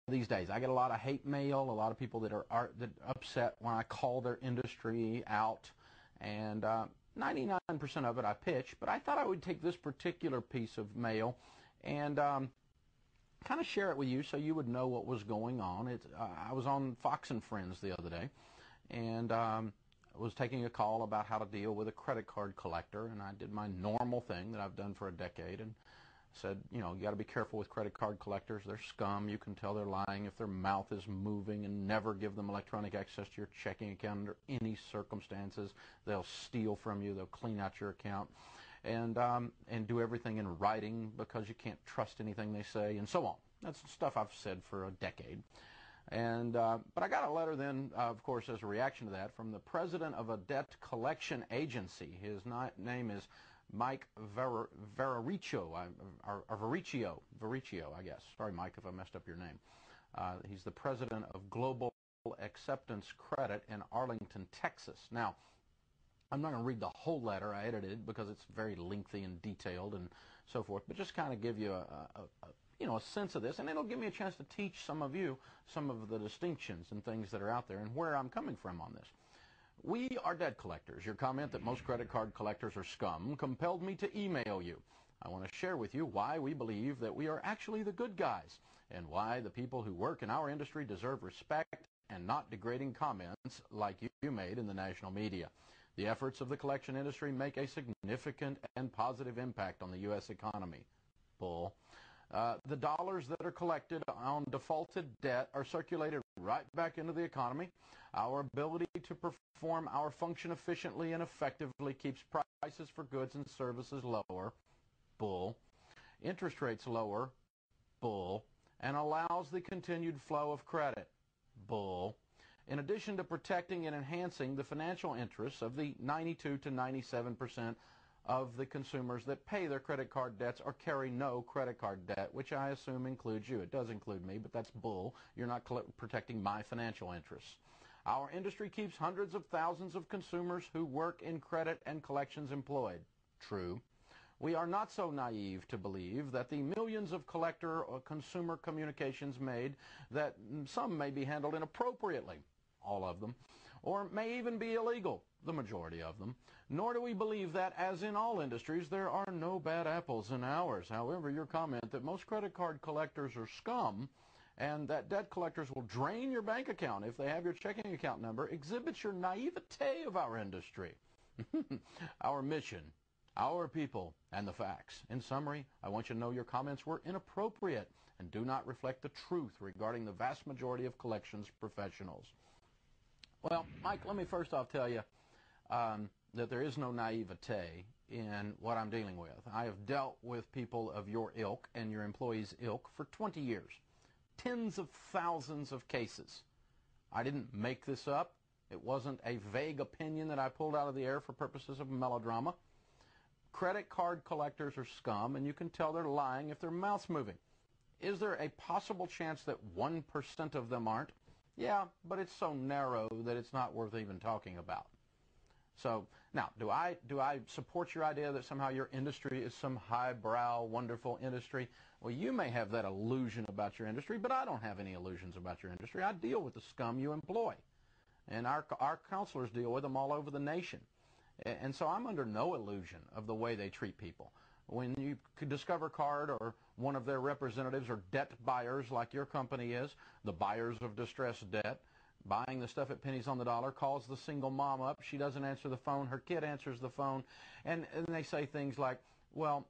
these days. I get a lot of hate mail, a lot of people that are upset when I call their industry out, and 99% of it I pitch, but I thought I would take this particular piece of mail and kind of share it with you so you would know what was going on. I was on Fox and Friends the other day, and was taking a call about how to deal with a credit card collector, and I did my normal thing that I've done for a decade and said, you know, you got to be careful with credit card collectors. They're scum. You can tell they're lying if their mouth is moving, and never give them electronic access to your checking account under any circumstances. They'll steal from you. They'll clean out your account, and do everything in writing because you can't trust anything they say, and so on. That's stuff I've said for a decade. And but I got a letter then, of course, as a reaction to that, from the president of a debt collection agency. His name is Mike Vericchio, I guess. Sorry, Mike, if I messed up your name. He's the president of Global Acceptance Credit in Arlington, Texas. Now, I'm not going to read the whole letter. I edited it because it's very lengthy and detailed and so forth, but just kind of give you a sense of this, and it'll give me a chance to teach some of you some of the distinctions and things that are out there and where I'm coming from on this. We are debt collectors. Your comment that most credit card collectors are scum compelled me to email you. I want to share with you why we believe that we are actually the good guys, and why the people who work in our industry deserve respect and not degrading comments like you made in the national media. The efforts of the collection industry make a significant and positive impact on the U.S. economy. Bull. The dollars that are collected on defaulted debt are circulated right back into the economy. Our ability to perform our function efficiently and effectively keeps prices for goods and services lower. Bull. Interest rates lower. Bull. And allows the continued flow of credit. Bull. In addition to protecting and enhancing the financial interests of the 92 to 97% of the consumers that pay their credit card debts or carry no credit card debt, which I assume includes you. It does include me, but that's bull. You're not protecting my financial interests. Our industry keeps hundreds of thousands of consumers who work in credit and collections employed. True. We are not so naive to believe that the millions of collector or consumer communications made, that some may be handled inappropriately, all of them, or may even be illegal, the majority of them. Nor do we believe that, as in all industries, there are no bad apples in ours. However, your comment that most credit card collectors are scum and that debt collectors will drain your bank account if they have your checking account number exhibits your naivete of our industry, our mission, our people, and the facts. In summary, I want you to know your comments were inappropriate and do not reflect the truth regarding the vast majority of collections professionals. Well, Mike, let me first off tell you that there is no naivete in what I'm dealing with. I have dealt with people of your ilk and your employees' ilk for 20 years. Tens of thousands of cases. I didn't make this up. It wasn't a vague opinion that I pulled out of the air for purposes of melodrama. Credit card collectors are scum, and you can tell they're lying if their mouth's moving. Is there a possible chance that 1% of them aren't? Yeah, but it's so narrow that it's not worth even talking about. So, now, do I support your idea that somehow your industry is some highbrow, wonderful industry? Well, you may have that illusion about your industry, but I don't have any illusions about your industry. I deal with the scum you employ, and our counselors deal with them all over the nation. And so I'm under no illusion of the way they treat people. When you Discover Card or one of their representatives are debt buyers like your company is, the buyers of distressed debt, buying the stuff at pennies on the dollar, calls the single mom up. She doesn't answer the phone. Her kid answers the phone. And they say things like, well,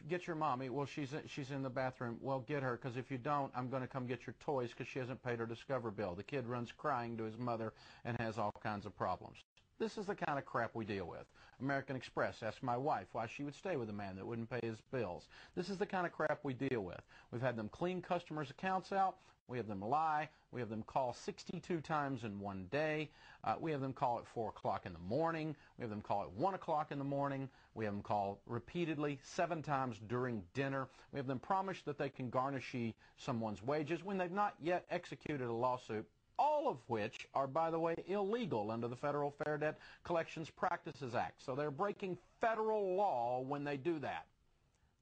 get your mommy. Well, she's in the bathroom. Well, get her, because if you don't, I'm going to come get your toys because she hasn't paid her Discover bill. The kid runs crying to his mother and has all kinds of problems. This is the kind of crap we deal with. American Express asked my wife why she would stay with a man that wouldn't pay his bills. This is the kind of crap we deal with. We've had them clean customers' accounts out. We have them lie. We have them call 62 times in one day. We have them call at 4 o'clock in the morning. We have them call at 1 o'clock in the morning. We have them call repeatedly 7 times during dinner. We have them promise that they can garnish someone's wages when they've not yet executed a lawsuit, all of which are, by the way, illegal under the Federal Fair Debt Collections Practices Act. So they're breaking federal law when they do that.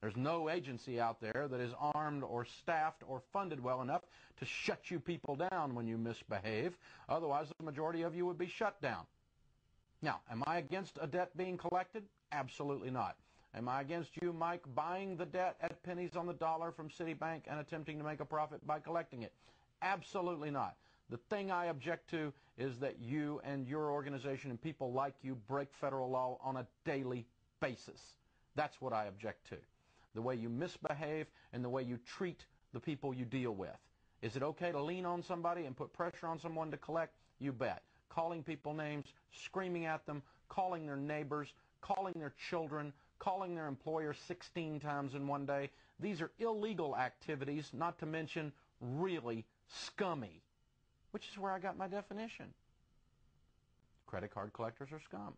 There's no agency out there that is armed or staffed or funded well enough to shut you people down when you misbehave. Otherwise, the majority of you would be shut down. Now, am I against a debt being collected? Absolutely not. Am I against you, Mike, buying the debt at pennies on the dollar from Citibank and attempting to make a profit by collecting it? Absolutely not. The thing I object to is that you and your organization and people like you break federal law on a daily basis. That's what I object to. The way you misbehave and the way you treat the people you deal with. Is it okay to lean on somebody and put pressure on someone to collect? You bet. Calling people names, screaming at them, calling their neighbors, calling their children, calling their employer 16 times in one day. These are illegal activities, not to mention really scummy, which is where I got my definition. Credit card collectors are scum.